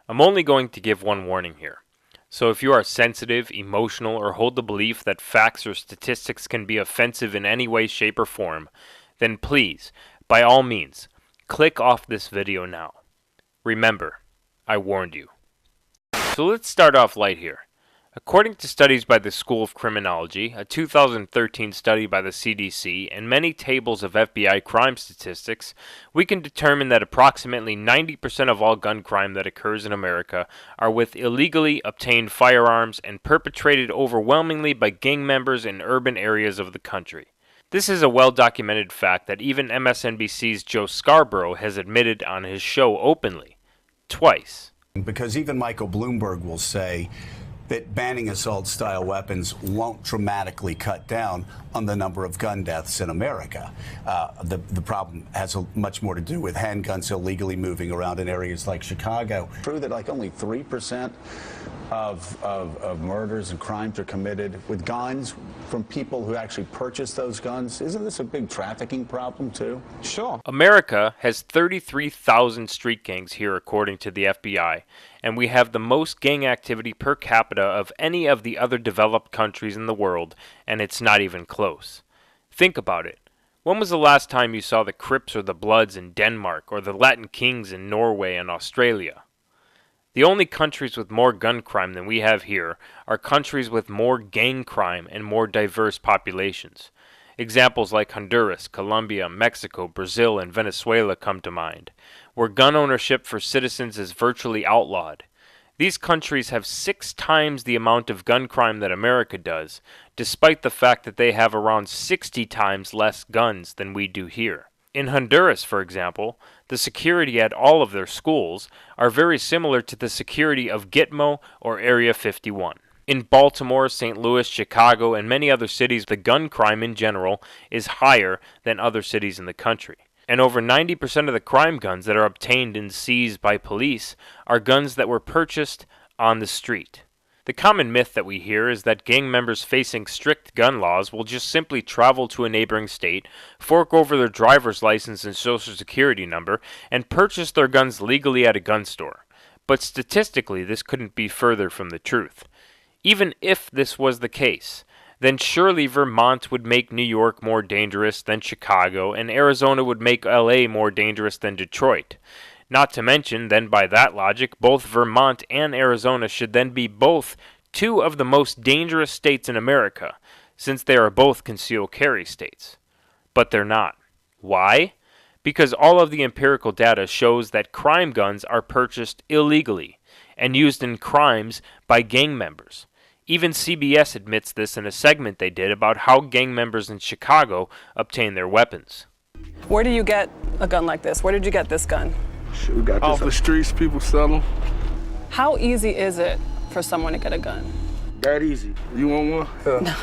I'm only going to give one warning here. So if you are sensitive, emotional, or hold the belief that facts or statistics can be offensive in any way, shape, or form, then please, by all means, click off this video now. Remember, I warned you. So let's start off light here. According to studies by the School of Criminology, a 2013 study by the CDC, and many tables of FBI crime statistics, we can determine that approximately 90% of all gun crime that occurs in America are with illegally obtained firearms and perpetrated overwhelmingly by gang members in urban areas of the country. This is a well-documented fact that even MSNBC's Joe Scarborough has admitted on his show openly, twice. Because even Michael Bloomberg will say that banning assault-style weapons won't dramatically cut down on the number of gun deaths in America. The problem has much more to do with handguns illegally moving around in areas like Chicago. True that like only 3% of murders and crimes are committed with guns from people who actually purchase those guns. Isn't this a big trafficking problem too? Sure. America has 33,000 street gangs here according to the FBI, and we have the most gang activity per capita of any of the other developed countries in the world, and it's not even close. Think about it. When was the last time you saw the Crips or the Bloods in Denmark or the Latin Kings in Norway and Australia? The only countries with more gun crime than we have here are countries with more gang crime and more diverse populations. Examples like Honduras, Colombia, Mexico, Brazil, and Venezuela come to mind, where gun ownership for citizens is virtually outlawed. These countries have 6 times the amount of gun crime that America does, despite the fact that they have around 60 times less guns than we do here. In Honduras, for example, the security at all of their schools are very similar to the security of Gitmo or Area 51. In Baltimore, St. Louis, Chicago, and many other cities, the gun crime in general is higher than other cities in the country. And over 90% of the crime guns that are obtained and seized by police are guns that were purchased on the street. The common myth that we hear is that gang members facing strict gun laws will just simply travel to a neighboring state, fork over their driver's license and social security number, and purchase their guns legally at a gun store. But statistically, this couldn't be further from the truth. Even if this was the case, then surely Vermont would make New York more dangerous than Chicago, and Arizona would make LA more dangerous than Detroit. Not to mention, then by that logic, both Vermont and Arizona should then be both 2 of the most dangerous states in America, since they are both concealed carry states. But they're not. Why? Because all of the empirical data shows that crime guns are purchased illegally and used in crimes by gang members. Even CBS admits this in a segment they did about how gang members in Chicago obtain their weapons. Where do you get a gun like this? Where did you get this gun? Shit, we got off the streets, people sell them. How easy is it for someone to get a gun? That easy. You want one? Yeah. No.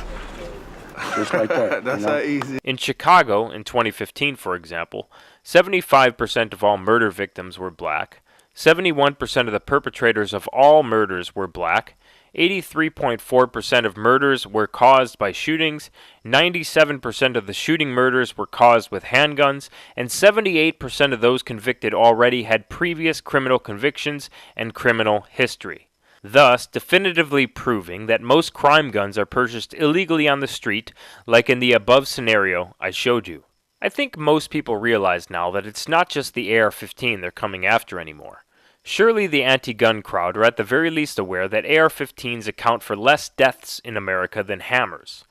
Just like that. That's how easy. In Chicago, in 2015, for example, 75% of all murder victims were black, 71% of the perpetrators of all murders were black, 83.4% of murders were caused by shootings, 97% of the shooting murders were caused with handguns, and 78% of those convicted already had previous criminal convictions and criminal history. Thus, definitively proving that most crime guns are purchased illegally on the street, like in the above scenario I showed you. I think most people realize now that it's not just the AR-15 they're coming after anymore. Surely the anti-gun crowd are at the very least aware that AR-15s account for less deaths in America than hammers.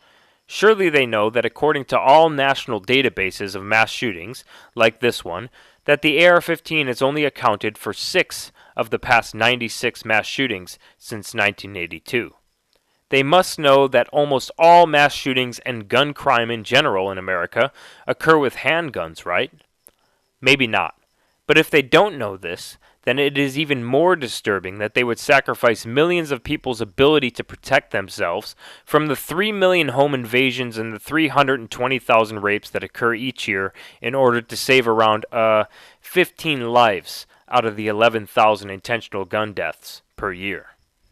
Surely they know that according to all national databases of mass shootings, like this one, that the AR-15 has only accounted for 6 of the past 96 mass shootings since 1982. They must know that almost all mass shootings and gun crime in general in America occur with handguns, right? Maybe not. But if they don't know this, then it is even more disturbing that they would sacrifice millions of people's ability to protect themselves from the 3 million home invasions and the 320,000 rapes that occur each year in order to save around 15 lives out of the 11,000 intentional gun deaths per year.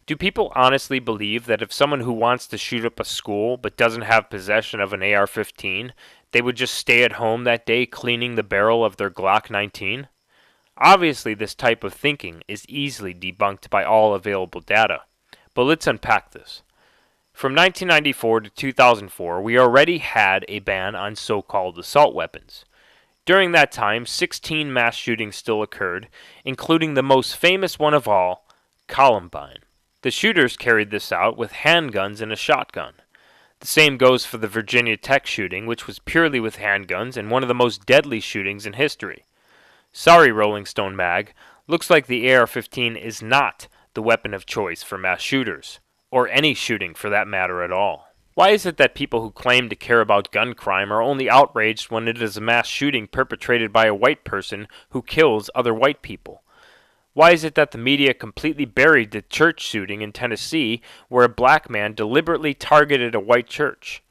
Do people honestly believe that if someone who wants to shoot up a school but doesn't have possession of an AR-15, they would just stay at home that day cleaning the barrel of their Glock 19? Obviously, this type of thinking is easily debunked by all available data, but let's unpack this. From 1994 to 2004, we already had a ban on so-called assault weapons. During that time, 16 mass shootings still occurred, including the most famous one of all, Columbine. The shooters carried this out with handguns and a shotgun. The same goes for the Virginia Tech shooting, which was purely with handguns and one of the most deadly shootings in history. Sorry, Rolling Stone Mag, looks like the AR-15 is not the weapon of choice for mass shooters, or any shooting for that matter at all. Why is it that people who claim to care about gun crime are only outraged when it is a mass shooting perpetrated by a white person who kills other white people? Why is it that the media completely buried the church shooting in Tennessee where a black man deliberately targeted a white church?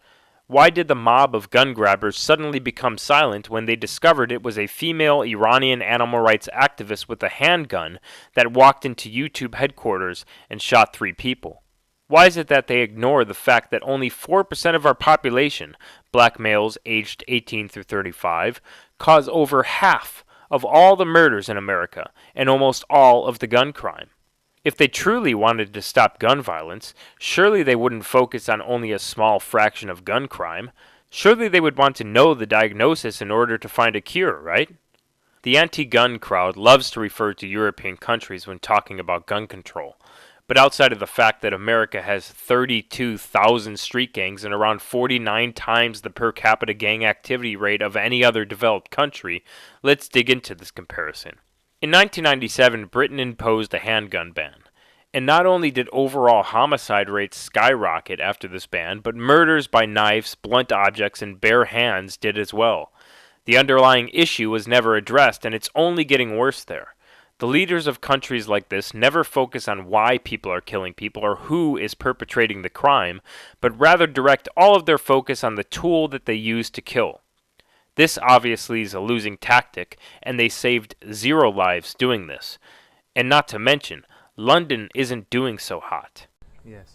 Why did the mob of gun grabbers suddenly become silent when they discovered it was a female Iranian animal rights activist with a handgun that walked into YouTube headquarters and shot 3 people? Why is it that they ignore the fact that only 4% of our population, black males aged 18 through 35, cause over half of all the murders in America and almost all of the gun crime? If they truly wanted to stop gun violence, surely they wouldn't focus on only a small fraction of gun crime. Surely they would want to know the diagnosis in order to find a cure, right? The anti-gun crowd loves to refer to European countries when talking about gun control. But outside of the fact that America has 32,000 street gangs and around 49 times the per capita gang activity rate of any other developed country, let's dig into this comparison. In 1997, Britain imposed a handgun ban, and not only did overall homicide rates skyrocket after this ban, but murders by knives, blunt objects, and bare hands did as well. The underlying issue was never addressed, and it's only getting worse there. The leaders of countries like this never focus on why people are killing people or who is perpetrating the crime, but rather direct all of their focus on the tool that they use to kill. This obviously is a losing tactic, and they saved 0 lives doing this. And not to mention, London isn't doing so hot. Yes.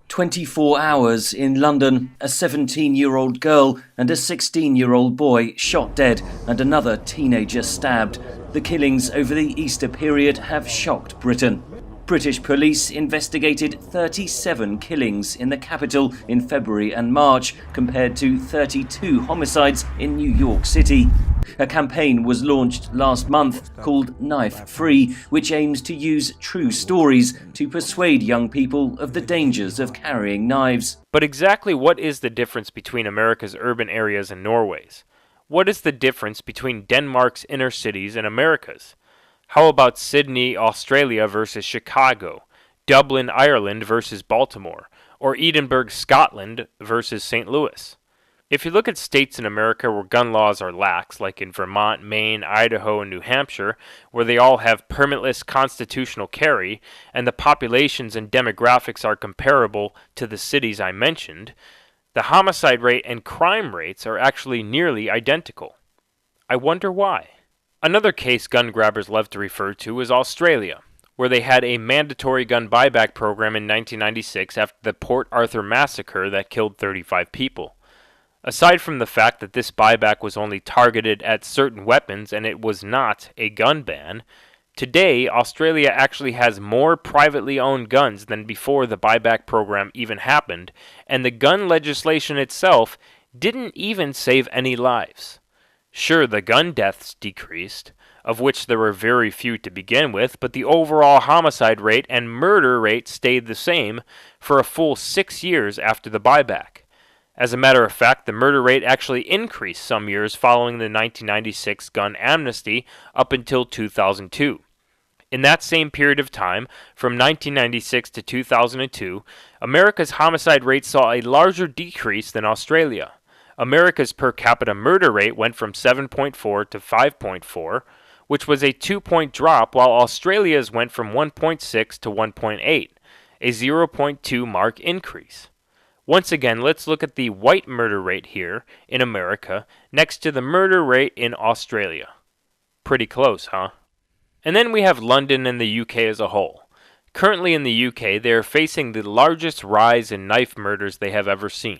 24 hours in London, a 17-year-old girl and a 16-year-old boy shot dead and another teenager stabbed. The killings over the Easter period have shocked Britain. British police investigated 37 killings in the capital in February and March, compared to 32 homicides in New York City. A campaign was launched last month called Knife Free, which aims to use true stories to persuade young people of the dangers of carrying knives. But exactly what is the difference between America's urban areas and Norway's? What is the difference between Denmark's inner cities and America's? How about Sydney, Australia versus Chicago, Dublin, Ireland versus Baltimore, or Edinburgh, Scotland versus St. Louis? If you look at states in America where gun laws are lax, like in Vermont, Maine, Idaho, and New Hampshire, where they all have permitless constitutional carry, and the populations and demographics are comparable to the cities I mentioned, the homicide rate and crime rates are actually nearly identical. I wonder why. Another case gun grabbers love to refer to is Australia, where they had a mandatory gun buyback program in 1996 after the Port Arthur massacre that killed 35 people. Aside from the fact that this buyback was only targeted at certain weapons and it was not a gun ban, today Australia actually has more privately owned guns than before the buyback program even happened, and the gun legislation itself didn't even save any lives. Sure, the gun deaths decreased, of which there were very few to begin with, but the overall homicide rate and murder rate stayed the same for a full 6 years after the buyback. As a matter of fact, the murder rate actually increased some years following the 1996 gun amnesty up until 2002. In that same period of time, from 1996 to 2002, America's homicide rate saw a larger decrease than Australia. America's per capita murder rate went from 7.4 to 5.4, which was a 2-point drop, while Australia's went from 1.6 to 1.8, a 0.2 mark increase. Once again, let's look at the white murder rate here in America next to the murder rate in Australia. Pretty close, huh? And then we have London and the UK as a whole. Currently in the UK, they are facing the largest rise in knife murders they have ever seen.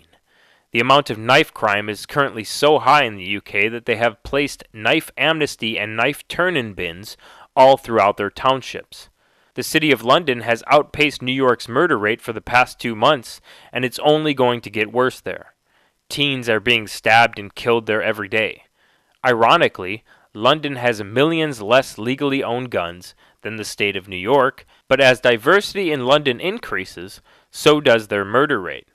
The amount of knife crime is currently so high in the UK that they have placed knife amnesty and knife turn-in bins all throughout their townships. The City of London has outpaced New York's murder rate for the past 2 months, and it's only going to get worse there. Teens are being stabbed and killed there every day. Ironically, London has millions less legally owned guns than the state of New York, but as diversity in London increases, so does their murder rate.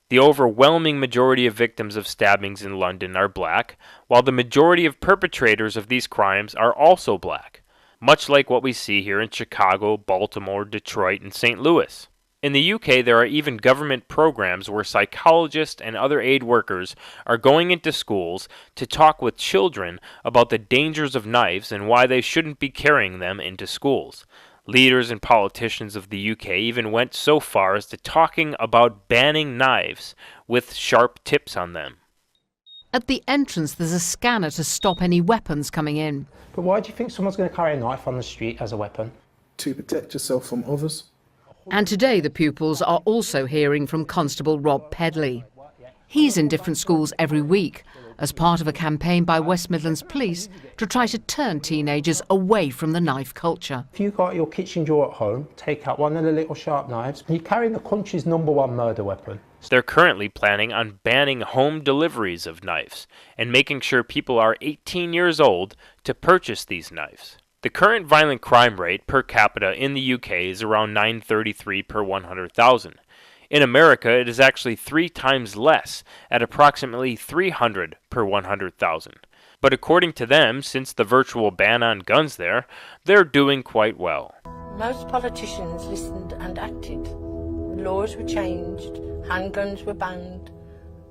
The overwhelming majority of victims of stabbings in London are black, while the majority of perpetrators of these crimes are also black, much like what we see here in Chicago, Baltimore, Detroit, and St. Louis. In the UK, there are even government programs where psychologists and other aid workers are going into schools to talk with children about the dangers of knives and why they shouldn't be carrying them into schools. Leaders and politicians of the UK even went so far as to talking about banning knives with sharp tips on them. At the entrance, there's a scanner to stop any weapons coming in. But why do you think someone's going to carry a knife on the street as a weapon? To protect yourself from others. And today the pupils are also hearing from Constable Rob Pedley. He's in different schools every week as part of a campaign by West Midlands Police to try to turn teenagers away from the knife culture. If you've got your kitchen drawer at home, take out one of the little sharp knives, and you're carrying the country's #1 murder weapon. They're currently planning on banning home deliveries of knives and making sure people are 18 years old to purchase these knives. The current violent crime rate per capita in the UK is around 933 per 100,000. In America, it is actually 3 times less, at approximately 300 per 100,000. But according to them, since the virtual ban on guns there, they're doing quite well. Most politicians listened and acted. Laws were changed, handguns were banned,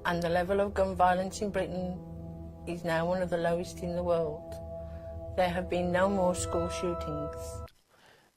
and the level of gun violence in Britain is now one of the lowest in the world. There have been no more school shootings.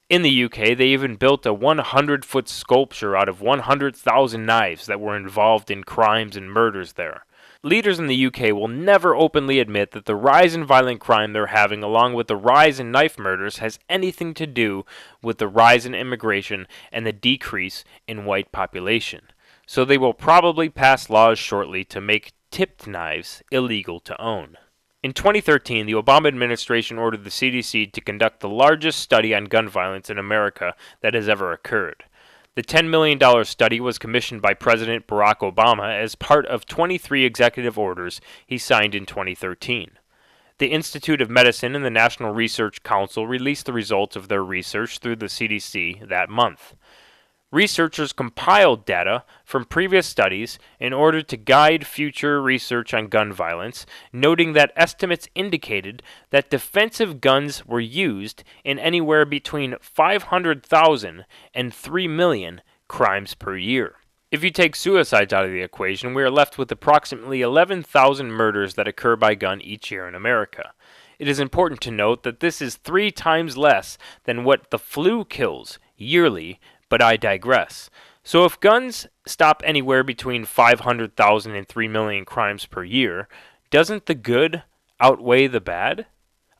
In the UK, they even built a 100-foot sculpture out of 100,000 knives that were involved in crimes and murders there. Leaders in the UK will never openly admit that the rise in violent crime they're having, along with the rise in knife murders, has anything to do with the rise in immigration and the decrease in white population. So they will probably pass laws shortly to make tipped knives illegal to own. In 2013, the Obama administration ordered the CDC to conduct the largest study on gun violence in America that has ever occurred. The $10 million study was commissioned by President Barack Obama as part of 23 executive orders he signed in 2013. The Institute of Medicine and the National Research Council released the results of their research through the CDC that month. Researchers compiled data from previous studies in order to guide future research on gun violence, noting that estimates indicated that defensive guns were used in anywhere between 500,000 and 3 million crimes per year. If you take suicides out of the equation, we are left with approximately 11,000 murders that occur by gun each year in America. It is important to note that this is 3 times less than what the flu kills yearly, but I digress. So if guns stop anywhere between 500,000 and 3 million crimes per year, doesn't the good outweigh the bad?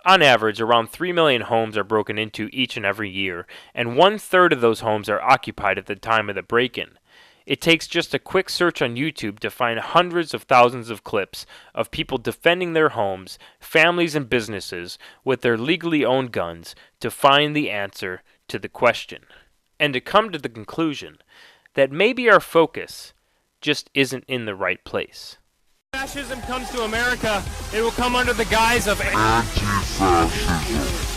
On average, around 3 million homes are broken into each and every year, and 1/3 of those homes are occupied at the time of the break-in. It takes just a quick search on YouTube to find hundreds of thousands of clips of people defending their homes, families, and businesses with their legally owned guns to find the answer to the question. And to come to the conclusion that maybe our focus just isn't in the right place. Fascism comes to America, it will come under the guise of anti-fascism.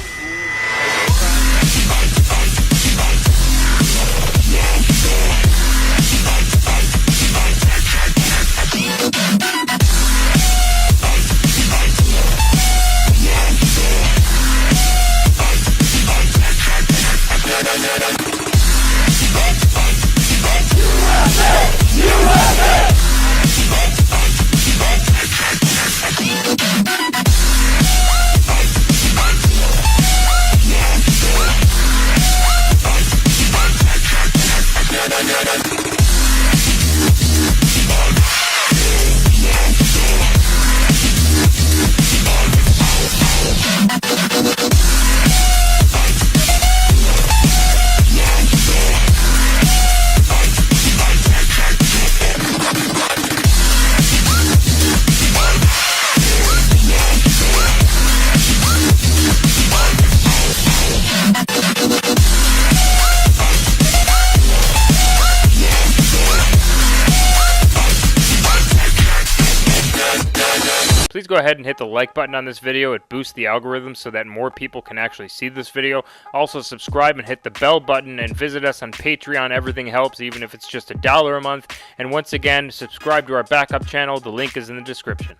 Please go ahead and hit the like button on this video. It boosts the algorithm so that more people can actually see this video. Also subscribe and hit the bell button and visit us on Patreon. Everything helps, even if it's just $1 a month. And once again, subscribe to our backup channel. The link is in the description.